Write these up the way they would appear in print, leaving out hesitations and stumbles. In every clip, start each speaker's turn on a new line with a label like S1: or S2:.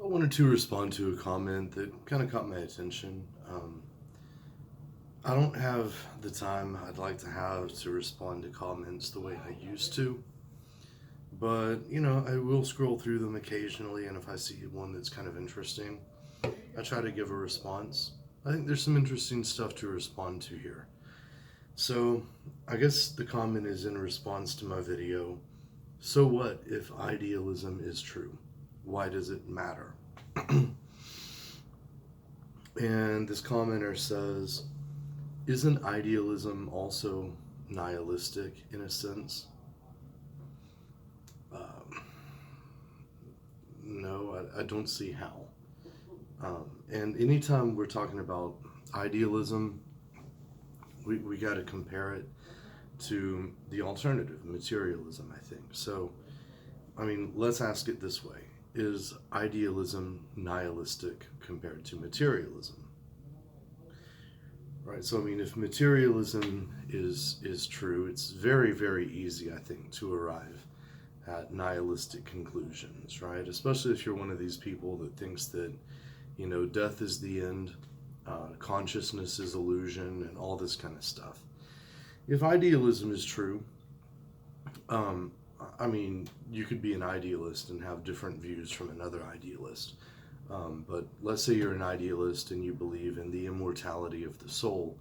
S1: I wanted to respond to a comment that kind of caught my attention. I don't have the time I'd like to have to respond to comments the way I used to, but I will scroll through them occasionally, and if I see one that's kind of interesting, I try to give a response. I think there's some interesting stuff to respond to here. So, I guess the comment is in response to my video. So what if idealism is true? Why does it matter? And this commenter says, isn't idealism also nihilistic in a sense? No, I don't see how. And anytime we're talking about idealism, we got to compare it to the alternative, materialism, I think. So, let's ask it this way. Is idealism nihilistic compared to materialism? Right, so if materialism is true, it's very, very easy, I think, to arrive at nihilistic conclusions, right? Especially if you're one of these people that thinks that, death is the end, consciousness is illusion, and all this kind of stuff. If idealism is true, you could be an idealist and have different views from another idealist. But let's say you're an idealist and you believe in the immortality of the soul,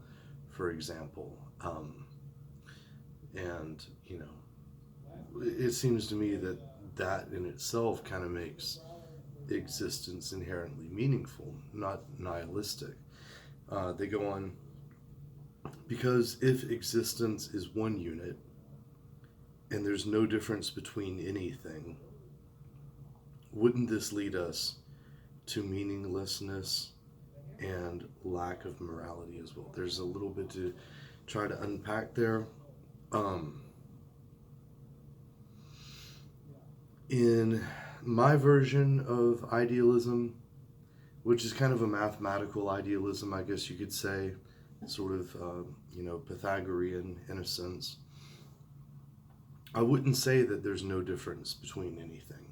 S1: for example. And, it seems to me that that in itself kind of makes existence inherently meaningful, not nihilistic. They go on, because if existence is one unit and there's no difference between anything, wouldn't this lead us to meaninglessness and lack of morality as well? There's a little bit to try to unpack there. In my version of idealism, which is kind of a mathematical idealism, I guess you could say, sort of, Pythagorean in a sense, I wouldn't say that there's no difference between anything.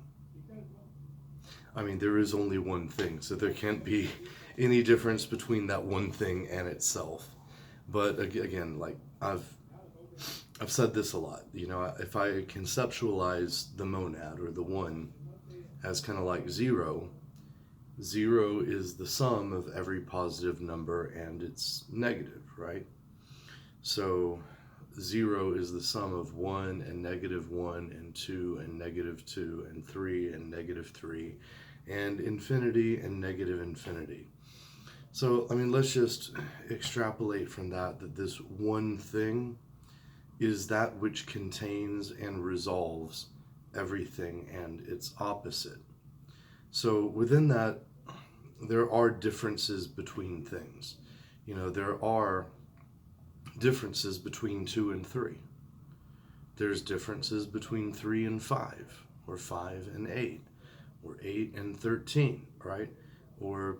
S1: There is only one thing, so there can't be any difference between that one thing and itself. But again, like I've said this a lot, if I conceptualize the monad or the one as kind of like zero is the sum of every positive number and it's negative, right? So 0 is the sum of 1 and -1 and 2 and -2 and 3 and -3 and infinity and negative infinity. So, let's just extrapolate from that this one thing is that which contains and resolves everything and its opposite. So within that, there are differences between things. There are differences between 2 and 3. There's differences between 3 and 5, or 5 and 8, or 8 and 13, right? Or,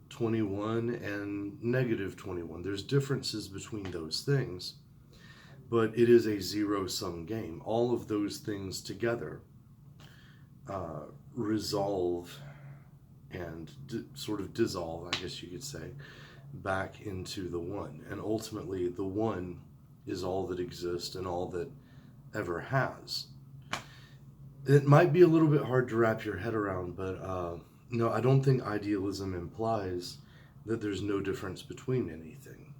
S1: 21 and -21. There's differences between those things, but it is a zero-sum game. All of those things together resolve and sort of dissolve, I guess you could say, back into the one. And ultimately, the one is all that exists and all that ever has. It might be a little bit hard to wrap your head around, but no, I don't think idealism implies that there's no difference between anything.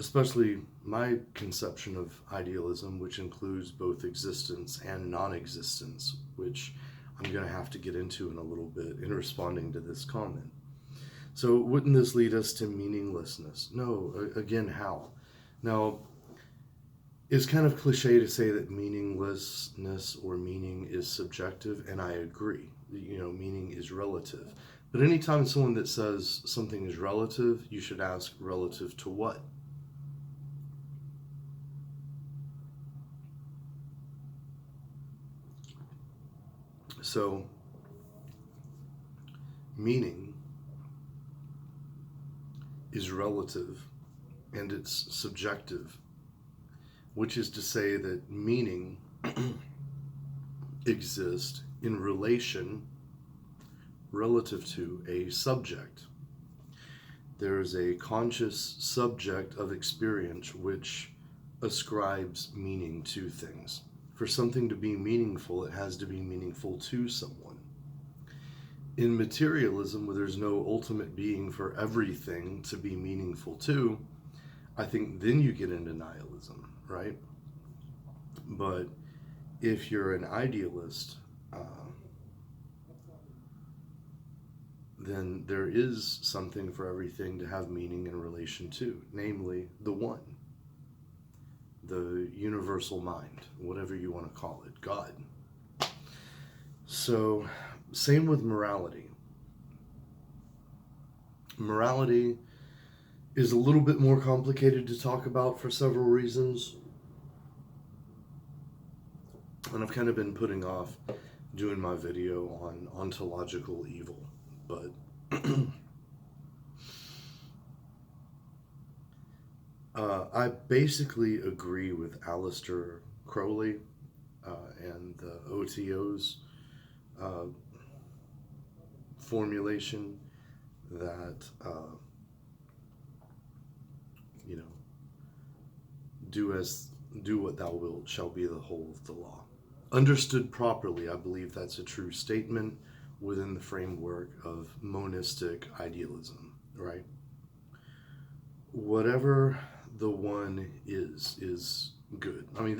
S1: Especially my conception of idealism, which includes both existence and non-existence, which I'm going to have to get into in a little bit in responding to this comment. So wouldn't this lead us to meaninglessness? No, again, how? Now, it's kind of cliche to say that meaninglessness or meaning is subjective, and I agree. Meaning is relative. But anytime someone that says something is relative, you should ask relative to what? So, meaning is relative and it's subjective, which is to say that meaning exists in relation, relative to a subject. There is a conscious subject of experience which ascribes meaning to things. For something to be meaningful, it has to be meaningful to someone. In materialism, where there's no ultimate being for everything to be meaningful to, I think then you get into nihilism, right? But if you're an idealist, then there is something for everything to have meaning in relation to, namely the one, the universal mind, whatever you want to call it, God. So, same with morality. Morality is a little bit more complicated to talk about for several reasons. And I've kind of been putting off doing my video on ontological evil. But I basically agree with Aleister Crowley and the OTO's formulation that, do what thou wilt shall be the whole of the law. Understood properly, I believe that's a true statement within the framework of monistic idealism, right? Whatever the one is good. I mean,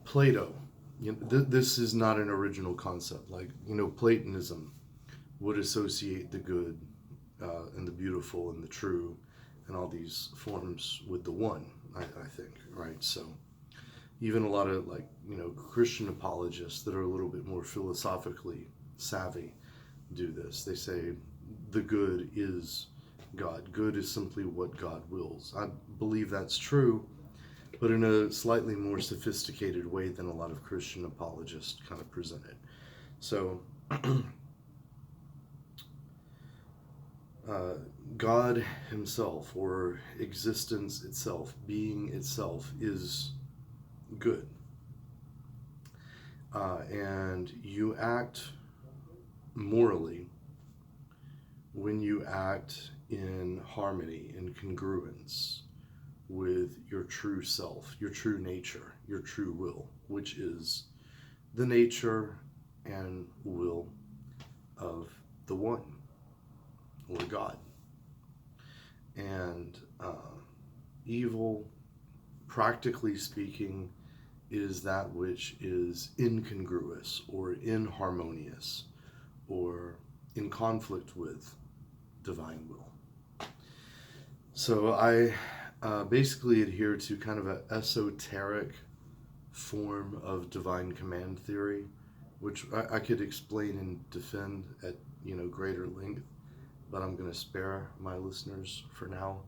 S1: Plato, this is not an original concept. Like, Platonism would associate the good and the beautiful and the true and all these forms with the one, I think, right? So even a lot of Christian apologists that are a little bit more philosophically savvy do this. They say the good is God. Good is simply what God wills. I believe that's true, but in a slightly more sophisticated way than a lot of Christian apologists kind of present it. So God himself, or existence itself, being itself, is good. And you act morally when you act in harmony, in congruence with your true self, your true nature, your true will, which is the nature and will of the one, or God. And evil, practically speaking, is that which is incongruous or inharmonious or in conflict with divine will. So I basically adhere to kind of an esoteric form of divine command theory, which I could explain and defend at greater length, but I'm going to spare my listeners for now.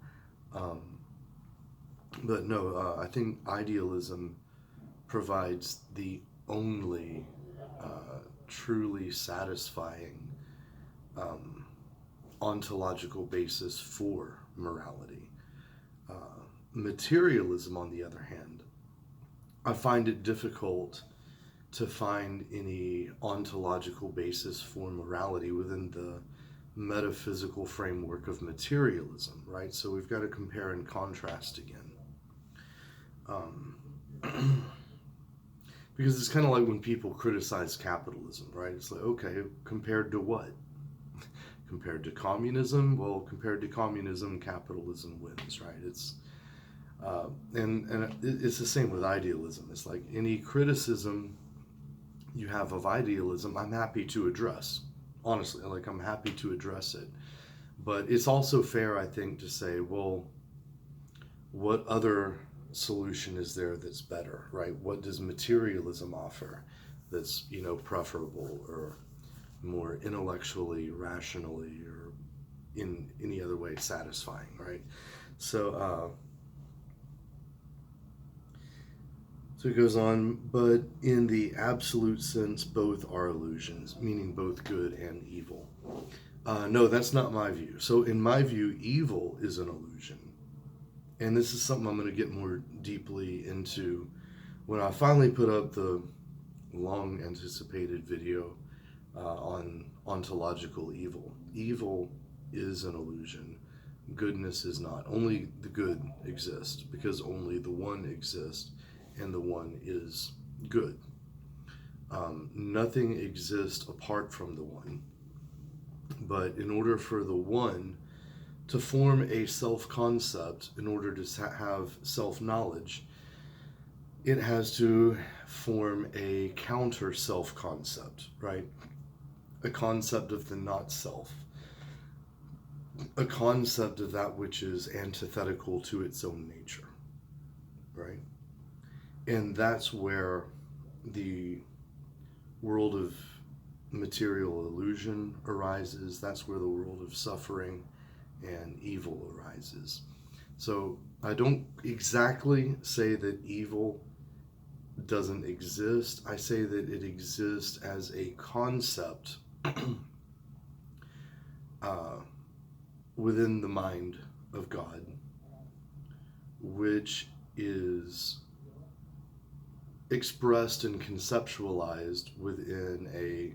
S1: But no, I think idealism provides the only truly satisfying ontological basis for morality. Materialism, on the other hand, I find it difficult to find any ontological basis for morality within the metaphysical framework of materialism, right? So we've got to compare and contrast again. Because it's kind of like when people criticize capitalism, right? It's like, okay, compared to what? Compared to communism? Well, compared to communism, capitalism wins, right? It's and it's the same with idealism. It's like any criticism you have of idealism, I'm happy to address. Honestly, like, I'm happy to address it. But it's also fair, I think, to say, well, what other solution is there that's better, right? What does materialism offer that's, preferable or more intellectually, rationally, or in any other way satisfying, right? So it goes on, but in the absolute sense, both are illusions, meaning both good and evil. No, that's not my view. So in my view, evil is an illusion. And this is something I'm going to get more deeply into when I finally put up the long anticipated video on ontological evil. Evil is an illusion. Goodness is not. Only the good exists, because only the one exists, and the one is good. Nothing exists apart from the one. But in order for the one to form a self-concept, in order to have self-knowledge, it has to form a counter self-concept, right? A concept of the not self. A concept of that which is antithetical to its own nature, right? And that's where the world of material illusion arises. That's where the world of suffering and evil arises. So I don't exactly say that evil doesn't exist. I say that it exists as a concept within the mind of God, which is expressed and conceptualized within a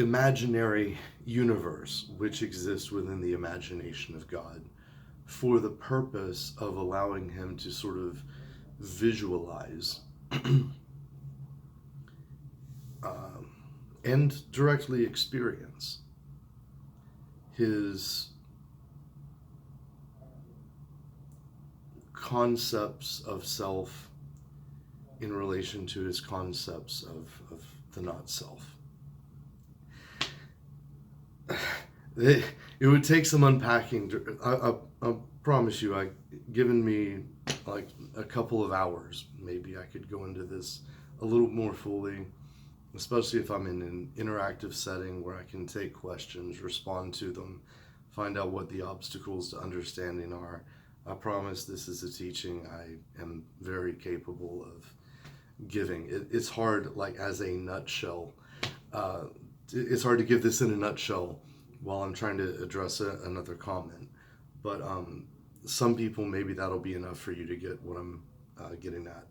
S1: imaginary universe which exists within the imagination of God, for the purpose of allowing him to sort of visualize and directly experience his concepts of self in relation to his concepts of the not self. It would take some unpacking. I promise you, given me like a couple of hours, maybe I could go into this a little more fully, especially if I'm in an interactive setting where I can take questions, respond to them, find out what the obstacles to understanding are. I promise this is a teaching I am very capable of giving. It's hard, like as a nutshell. It's hard to give this in a nutshell while I'm trying to address another comment. But some people, maybe that'll be enough for you to get what I'm getting at.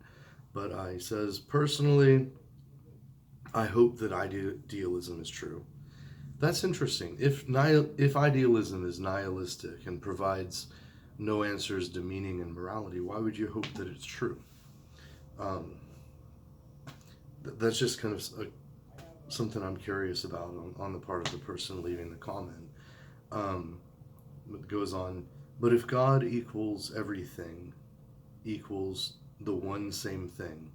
S1: But he says, personally, I hope that idealism is true. That's interesting. If idealism is nihilistic and provides no answers to meaning and morality, why would you hope that it's true? That's just kind of something I'm curious about on the part of the person leaving the comment. It goes on, but if God equals everything, equals the one same thing,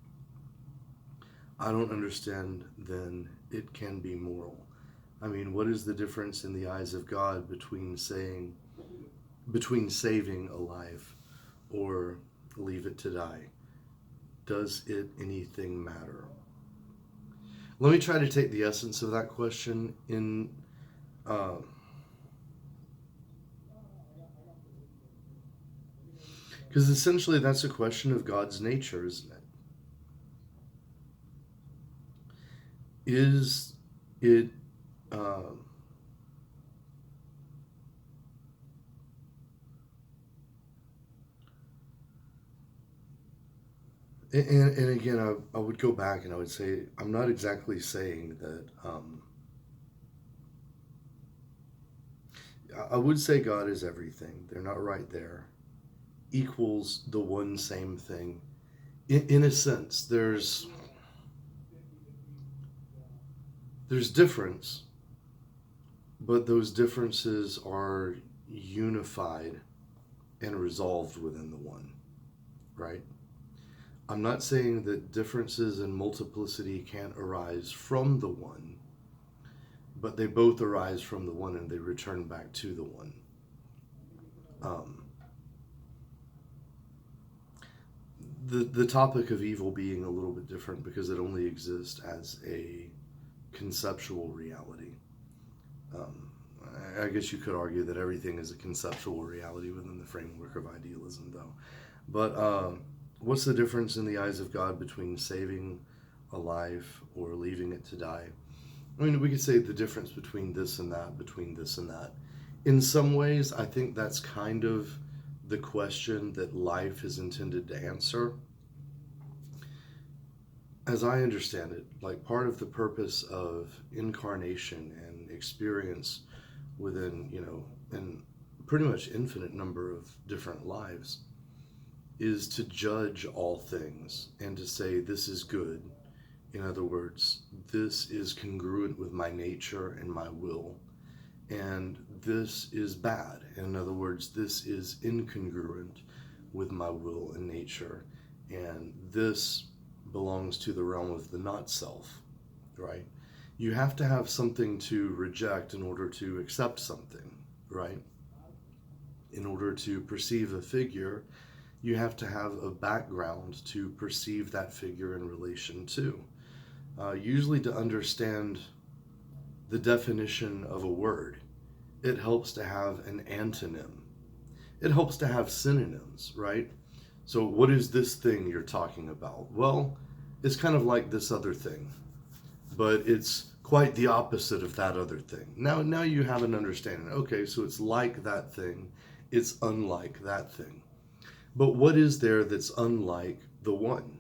S1: I don't understand then it can be moral. I mean, what is the difference in the eyes of God between saving a life or leave it to die? Does it anything matter? Let me try to take the essence of that question in because essentially that's a question of God's nature, isn't it? Is it and again, I would go back and I would say, I'm not exactly saying that, I would say God is everything. They're not right there. Equals the one same thing. In a sense, there's difference, but those differences are unified and resolved within the one, right? I'm not saying that differences in multiplicity can't arise from the one, but they both arise from the one and they return back to the one. The topic of evil being a little bit different because it only exists as a conceptual reality. I guess you could argue that everything is a conceptual reality within the framework of idealism, though. But what's the difference in the eyes of God between saving a life or leaving it to die? I mean, we could say the difference between this and that, between this and that. In some ways, I think that's kind of the question that life is intended to answer. as I understand it, like part of the purpose of incarnation and experience within, an pretty much infinite number of different lives is to judge all things and to say this is good. In other words, this is congruent with my nature and my will, and this is bad. In other words, this is incongruent with my will and nature, and this belongs to the realm of the not self, right? You have to have something to reject in order to accept something, right? In order to perceive a figure, you have to have a background to perceive that figure in relation to. Usually, to understand the definition of a word, it helps to have an antonym. It helps to have synonyms, right? So what is this thing you're talking about? Well, it's kind of like this other thing, but it's quite the opposite of that other thing. Now you have an understanding. Okay, so it's like that thing, it's unlike that thing. But what is there that's unlike the one,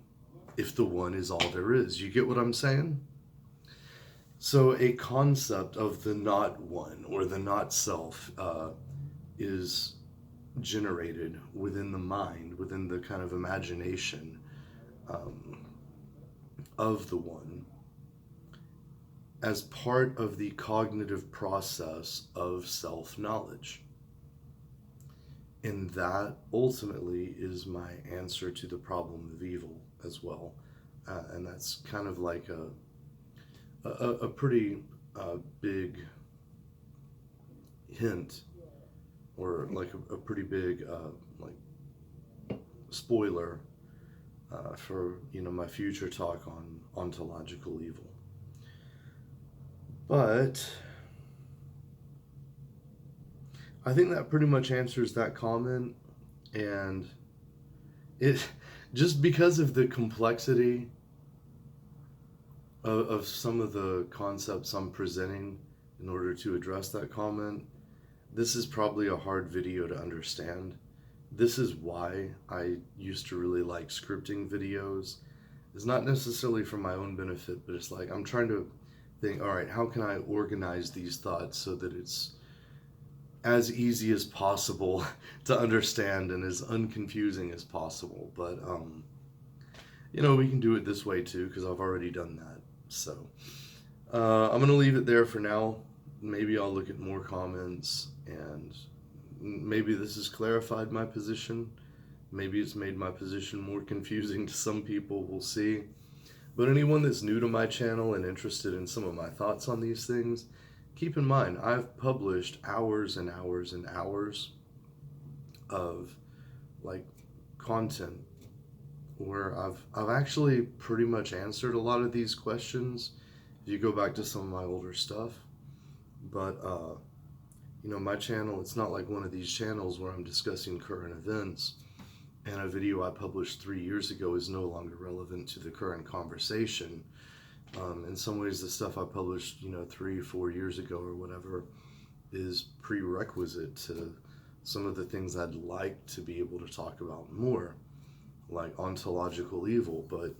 S1: if the one is all there is? You get what I'm saying? So a concept of the not one or the not self is generated within the mind, within the kind of imagination of the one, as part of the cognitive process of self-knowledge. And that ultimately is my answer to the problem of evil as well. And that's kind of like a pretty big hint, or like a pretty big like spoiler for my future talk on ontological evil. But I think that pretty much answers that comment, and it just because of the complexity of some of the concepts I'm presenting in order to address that comment, this is probably a hard video to understand. This is why I used to really like scripting videos. It's not necessarily for my own benefit, but it's like I'm trying to think, all right, how can I organize these thoughts so that it's as easy as possible to understand and as unconfusing as possible. But we can do it this way too, because I've already done that. So I'm gonna leave it there for now. Maybe I'll look at more comments, and maybe this has clarified my position. Maybe it's made my position more confusing to some people. We'll see. But anyone that's new to my channel and interested in some of my thoughts on these things, keep in mind, I've published hours and hours and hours of like content where I've actually pretty much answered a lot of these questions if you go back to some of my older stuff. But my channel, it's not like one of these channels where I'm discussing current events and a video I published 3 years ago is no longer relevant to the current conversation. In some ways, the stuff I published, 3-4 years ago or whatever, is prerequisite to some of the things I'd like to be able to talk about more, like ontological evil. But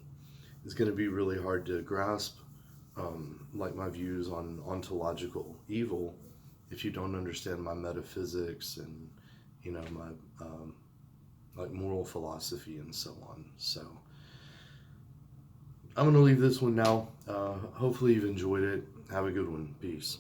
S1: it's going to be really hard to grasp, like my views on ontological evil, if you don't understand my metaphysics and, my like moral philosophy and so on. So I'm going to leave this one now. Hopefully you've enjoyed it. Have a good one. Peace.